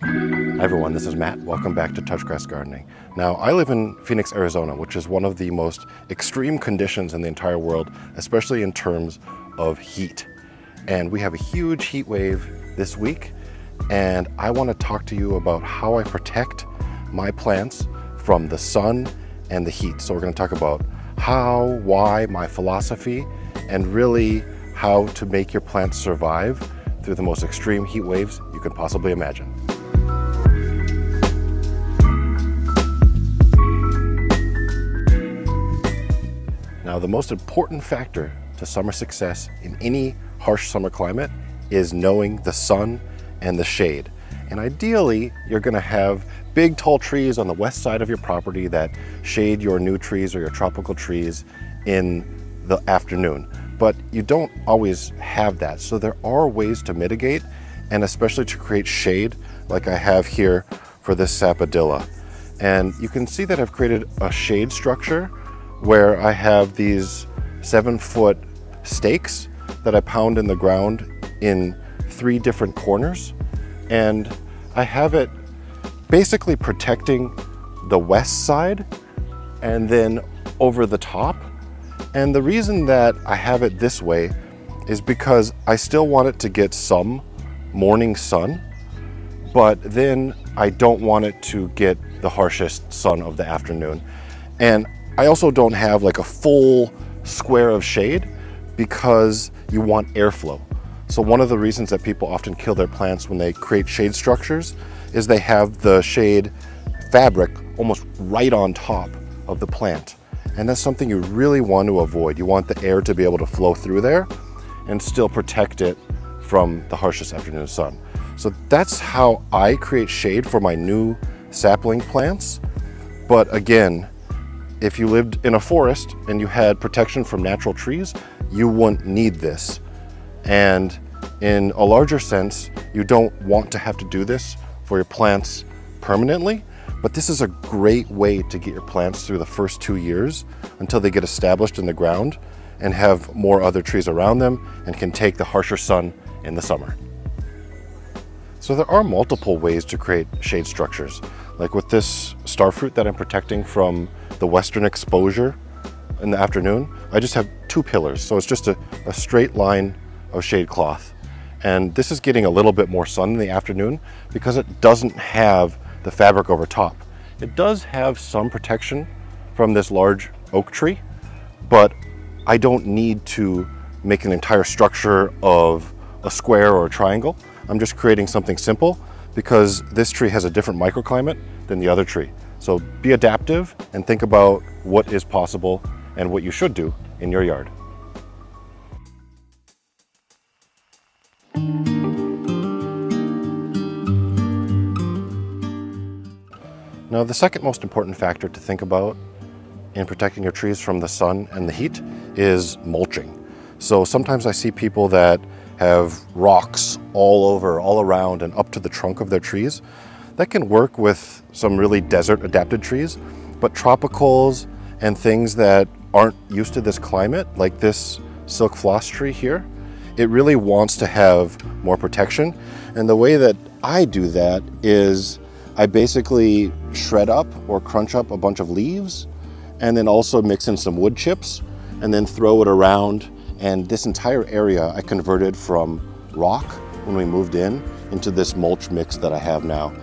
Hi everyone, this is Matt. Welcome back to Touchgrass Gardening. Now, I live in Phoenix, Arizona, which is one of the most extreme conditions in the entire world, especially in terms of heat. And we have a huge heat wave this week, and I want to talk to you about how I protect my plants from the sun and the heat. So we're going to talk about how, why, my philosophy, and really how to make your plants survive through the most extreme heat waves you could possibly imagine. Now, the most important factor to summer success in any harsh summer climate is knowing the sun and the shade. And ideally, you're going to have big tall trees on the west side of your property that shade your new trees or your tropical trees in the afternoon. But you don't always have that. So there are ways to mitigate, and especially to create shade like I have here for this sapodilla. And you can see that I've created a shade structure where I have these 7-foot stakes that I pound in the ground in 3 different corners. And I have it basically protecting the west side and then over the top. And the reason that I have it this way is because I still want it to get some morning sun, but then I don't want it to get the harshest sun of the afternoon. And I also don't have like a full square of shade because you want airflow. So one of the reasons that people often kill their plants when they create shade structures is they have the shade fabric almost right on top of the plant. And that's something you really want to avoid. You want the air to be able to flow through there and still protect it from the harshest afternoon sun. So that's how I create shade for my new sapling plants. But again, if you lived in a forest and you had protection from natural trees, you wouldn't need this. And in a larger sense, you don't want to have to do this for your plants permanently, but this is a great way to get your plants through the first 2 years until they get established in the ground and have more other trees around them and can take the harsher sun in the summer. So there are multiple ways to create shade structures. Like with this starfruit that I'm protecting from the western exposure in the afternoon, I just have 2 pillars. So it's just a straight line of shade cloth. And this is getting a little bit more sun in the afternoon because it doesn't have the fabric over top. It does have some protection from this large oak tree, but I don't need to make an entire structure of a square or a triangle. I'm just creating something simple because this tree has a different microclimate than the other tree. So be adaptive and think about what is possible and what you should do in your yard. Now, the second most important factor to think about in protecting your trees from the sun and the heat is mulching. So sometimes I see people that have rocks all around and up to the trunk of their trees. That can work with some really desert adapted trees, but tropicals and things that aren't used to this climate, like this silk floss tree here, it really wants to have more protection. And the way that I do that is I basically shred up or crunch up a bunch of leaves and then also mix in some wood chips and then throw it around. And this entire area I converted from rock when we moved into this mulch mix that I have now.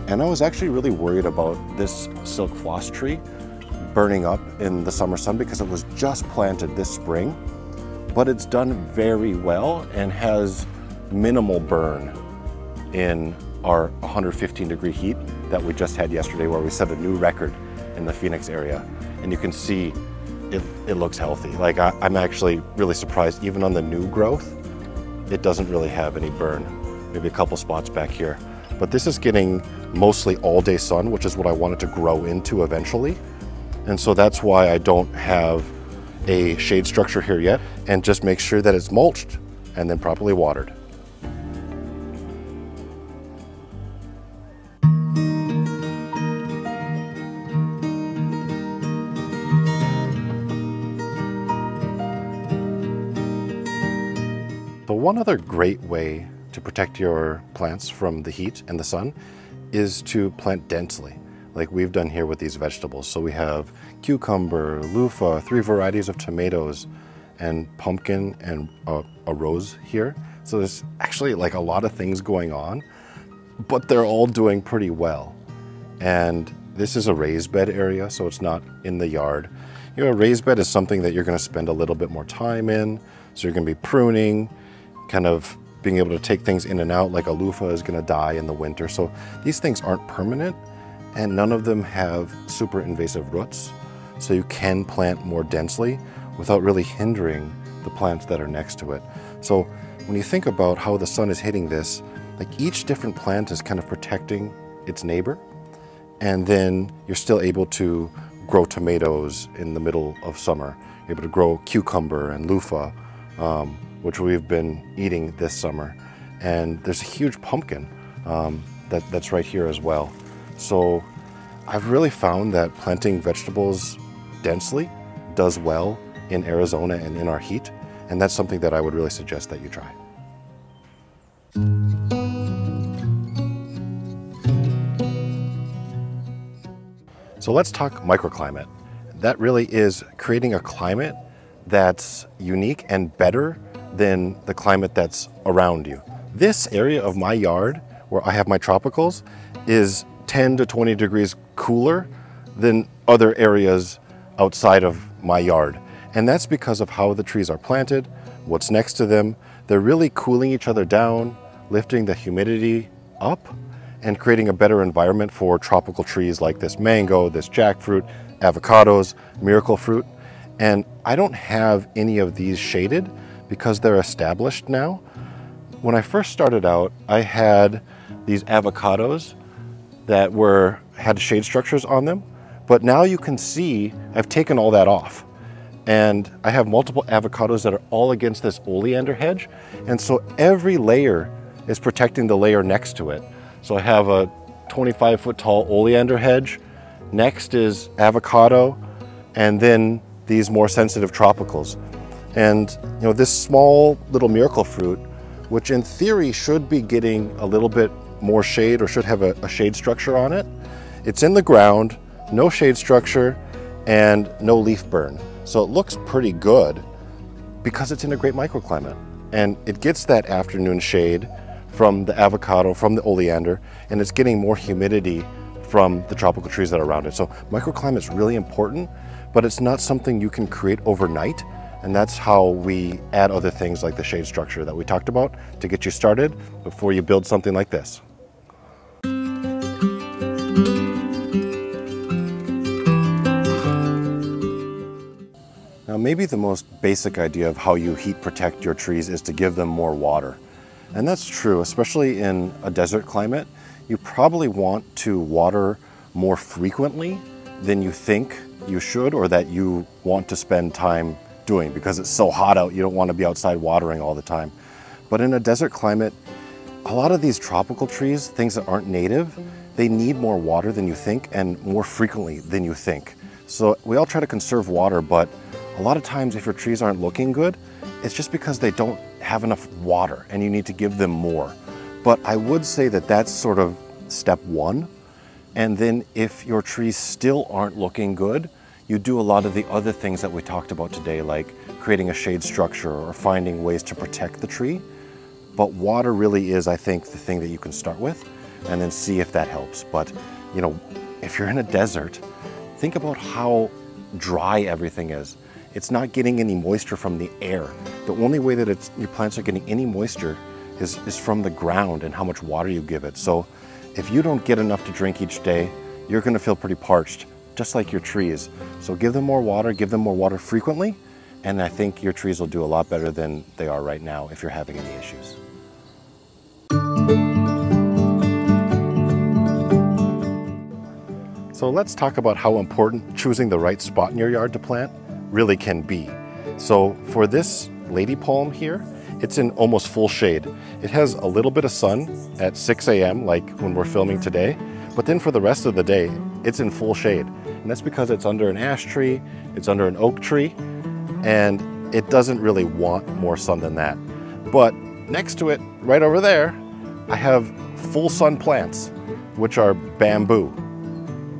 And I was actually really worried about this silk floss tree burning up in the summer sun because it was just planted this spring, but it's done very well and has minimal burn in our 115-degree heat that we just had yesterday, where we set a new record in the Phoenix area. And you can see it looks healthy. Like I'm actually really surprised, even on the new growth, it doesn't really have any burn. Maybe a couple spots back here. But this is getting mostly all day sun, which is what I wanted to grow into eventually. And so that's why I don't have a shade structure here yet, and just make sure that it's mulched and then properly watered. So one other great way to protect your plants from the heat and the sun is to plant densely, like we've done here with these vegetables. So we have cucumber, loofah, 3 varieties of tomatoes, and pumpkin, and a rose here. So there's actually like a lot of things going on, but they're all doing pretty well. And this is a raised bed area, so it's not in the yard. You know, a raised bed is something that you're going to spend a little bit more time in. So you're going to be pruning, kind of being able to take things in and out, like a loofah is going to die in the winter. So these things aren't permanent, and none of them have super invasive roots. So you can plant more densely without really hindering the plants that are next to it. So when you think about how the sun is hitting this, like each different plant is kind of protecting its neighbor. And then you're still able to grow tomatoes in the middle of summer. You're able to grow cucumber and loofah, which we've been eating this summer. And there's a huge pumpkin that's right here as well. So I've really found that planting vegetables densely does well in Arizona and in our heat. And that's something that I would really suggest that you try. So let's talk microclimate. That really is creating a climate that's unique and better than the climate that's around you. This area of my yard, where I have my tropicals, is 10 to 20 degrees cooler than other areas outside of my yard. And that's because of how the trees are planted, what's next to them. They're really cooling each other down, lifting the humidity up, and creating a better environment for tropical trees like this mango, this jackfruit, avocados, miracle fruit. And I don't have any of these shaded because they're established now. When I first started out, I had these avocados that had shade structures on them, but now you can see I've taken all that off. And I have multiple avocados that are all against this oleander hedge. And so every layer is protecting the layer next to it. So I have a 25-foot tall oleander hedge, next is avocado, and then these more sensitive tropicals. And you know, this small little miracle fruit, which in theory should be getting a little bit more shade or should have a shade structure on it, it's in the ground, no shade structure, and no leaf burn. So it looks pretty good because it's in a great microclimate. And it gets that afternoon shade from the avocado, from the oleander, and it's getting more humidity from the tropical trees that are around it. So microclimate is really important, but it's not something you can create overnight. And that's how we add other things like the shade structure that we talked about to get you started before you build something like this. Now, maybe the most basic idea of how you heat protect your trees is to give them more water. And that's true, especially in a desert climate. You probably want to water more frequently than you think you should or that you want to spend time doing because it's so hot out, you don't want to be outside watering all the time. But in a desert climate, a lot of these tropical trees, things that aren't native, they need more water than you think and more frequently than you think. So we all try to conserve water, but a lot of times if your trees aren't looking good, it's just because they don't have enough water and you need to give them more. But I would say that that's sort of step one. And then if your trees still aren't looking good, you do a lot of the other things that we talked about today, like creating a shade structure or finding ways to protect the tree. But water really is, I think, the thing that you can start with and then see if that helps. But, you know, if you're in a desert, think about how dry everything is. It's not getting any moisture from the air. The only way that your plants are getting any moisture is from the ground and how much water you give it. So if you don't get enough to drink each day, you're gonna feel pretty parched, just like your trees. So give them more water frequently, and I think your trees will do a lot better than they are right now if you're having any issues. So let's talk about how important choosing the right spot in your yard to plant really can be. So for this lady palm here, it's in almost full shade. It has a little bit of sun at 6 a.m. like when we're filming today, but then for the rest of the day, it's in full shade. And that's because it's under an ash tree, it's under an oak tree, and it doesn't really want more sun than that. But next to it, right over there, I have full sun plants. which are bamboo.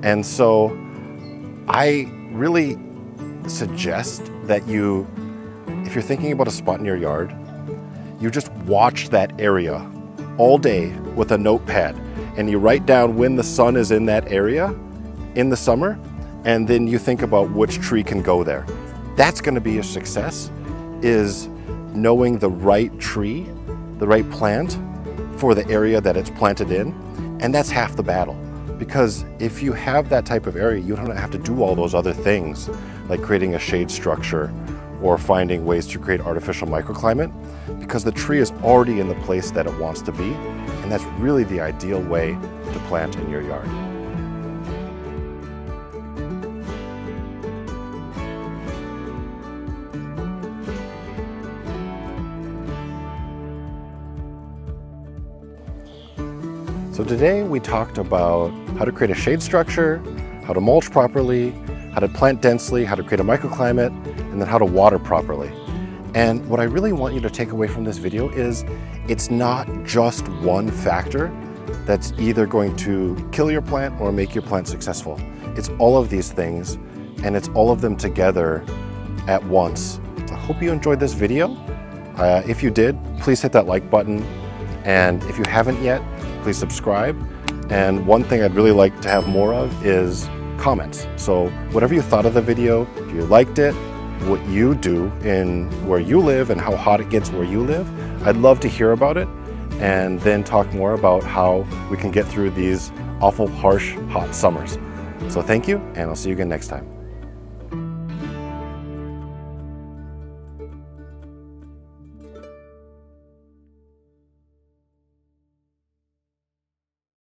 And so I really suggest that if you're thinking about a spot in your yard, you just watch that area all day with a notepad, and you write down when the sun is in that area in the summer, and then you think about which tree can go there. That's going to be a success, is knowing the right tree, the right plant for the area that it's planted in. And that's half the battle, because if you have that type of area, you don't have to do all those other things like creating a shade structure or finding ways to create artificial microclimate, because the tree is already in the place that it wants to be. And that's really the ideal way to plant in your yard. So today we talked about how to create a shade structure, how to mulch properly, how to plant densely, how to create a microclimate, and then how to water properly. And what I really want you to take away from this video is it's not just one factor that's either going to kill your plant or make your plant successful. It's all of these things, and it's all of them together at once. I hope you enjoyed this video. If you did, please hit that like button. And if you haven't yet, please subscribe. And one thing I'd really like to have more of is comments. So whatever you thought of the video, if you liked it, what you do in where you live and how hot it gets where you live, I'd love to hear about it, and then talk more about how we can get through these awful, harsh, hot summers. So thank you, and I'll see you again next time.